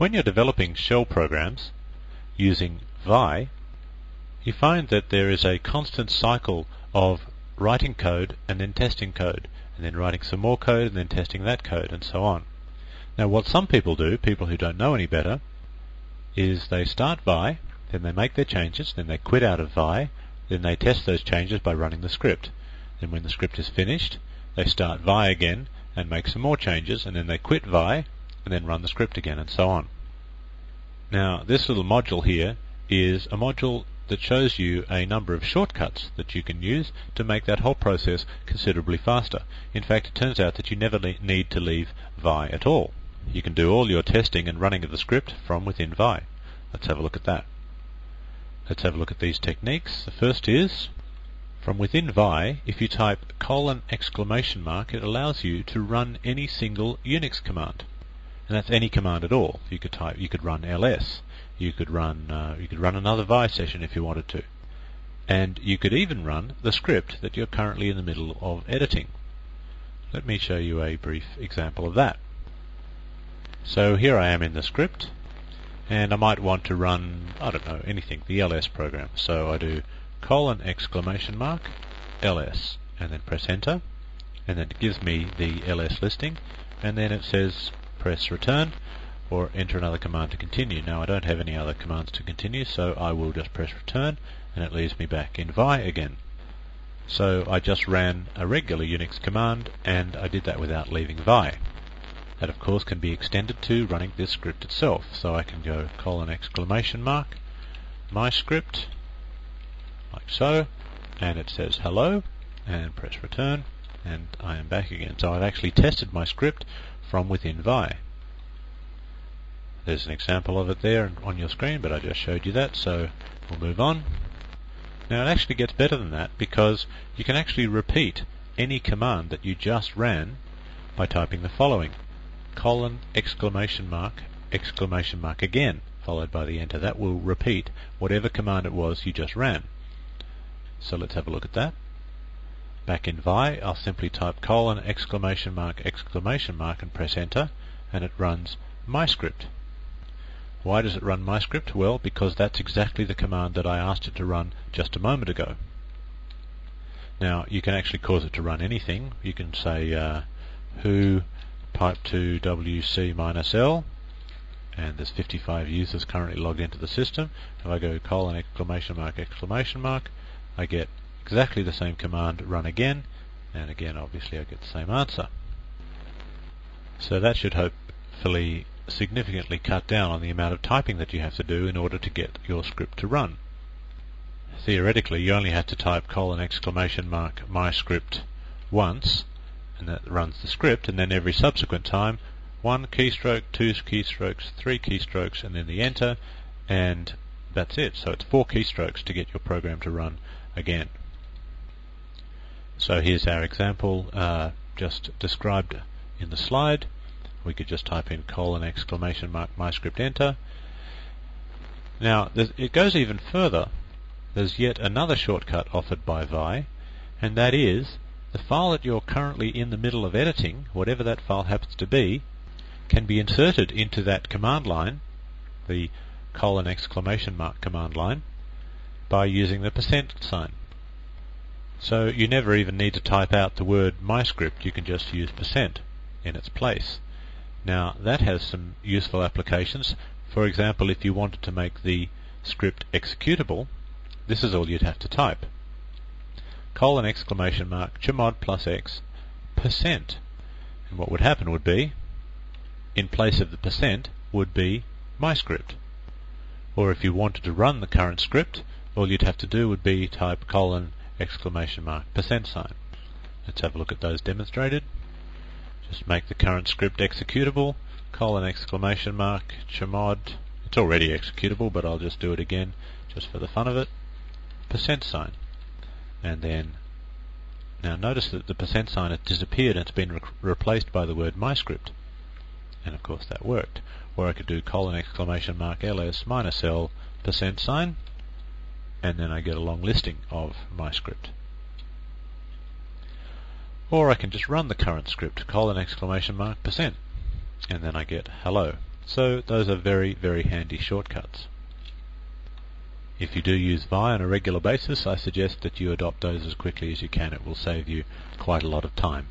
When you're developing shell programs using Vi, you find that there is a constant cycle of writing code and then testing code, and then writing some more code and then testing that code, and so on. Now what some people do, people who don't know any better, is they start Vi, then they make their changes, then they quit out of Vi, then they test those changes by running the script. Then when the script is finished, they start Vi again and make some more changes, and then they quit Vi and then run the script again, and so on. Now this little module here is a module that shows you a number of shortcuts that you can use to make that whole process considerably faster. In fact, it turns out that you never need to leave Vi at all. You can do all your testing and running of the script from within Vi. Let's have a look at that. Let's have a look at these techniques. The first is, from within Vi, if you type : it allows you to run any single Unix command. And that's any command at all. You could run ls. You could run another Vi session if you wanted to. And you could even run the script that you're currently in the middle of editing. Let me show you a brief example of that. So here I am in the script, and I might want to run, I don't know, anything, the ls program. So I do : ls, and then press enter, and then it gives me the ls listing, and then it says press return or enter another command to continue. Now I don't have any other commands to continue, so I will just press return, and it leaves me back in Vi again. So I just ran a regular Unix command, and I did that without leaving Vi. That of course can be extended to running this script itself. So I can go : my script, like so, and it says hello, and press return, and I am back again. So I've actually tested my script from within Vi. There's an example of it there on your screen, but I just showed you that, so we'll move on. Now it actually gets better than that, because you can actually repeat any command that you just ran by typing the following: : again, followed by the enter. That will repeat whatever command it was you just ran. So let's have a look at that. Back in Vi, I'll simply type : and press enter, and it runs my script. Why does it run my script? Well, because that's exactly the command that I asked it to run just a moment ago. Now you can actually cause it to run anything. You can say who pipe to wc-l, and there's 55 users currently logged into the system. If I go : I get exactly the same command run again, and again obviously I get the same answer. So that should hopefully significantly cut down on the amount of typing that you have to do in order to get your script to run. Theoretically, you only have to type : my script once, and that runs the script, and then every subsequent time, 1 keystroke, 2 keystrokes, 3 keystrokes, and then the enter, and that's it. So it's 4 keystrokes to get your program to run again. So here's our example just described in the slide. We could just type in : my script enter. Now it goes even further. There's yet another shortcut offered by Vi, and that is the file that you're currently in the middle of editing, whatever that file happens to be, can be inserted into that command line, the : command line, by using the %sign. So you never even need to type out the word my script, you can just use % in its place. Now that has some useful applications. For example, if you wanted to make the script executable, this is all you'd have to type: : chmod plus x %. And what would happen would be, in place of the % would be my script. Or if you wanted to run the current script, all you'd have to do would be type : %sign. Let's have a look at those demonstrated. Just make the current script executable: : chmod. It's already executable, but I'll just do it again just for the fun of it. %sign. And then now notice that the %sign has disappeared and it's been replaced by the word my script. And of course that worked. Or I could do : ls -l %sign, and then I get a long listing of my script. Or I can just run the current script : %, and then I get hello. So those are very, very handy shortcuts. If you do use Vi on a regular basis, I suggest that you adopt those as quickly as you can. It will save you quite a lot of time.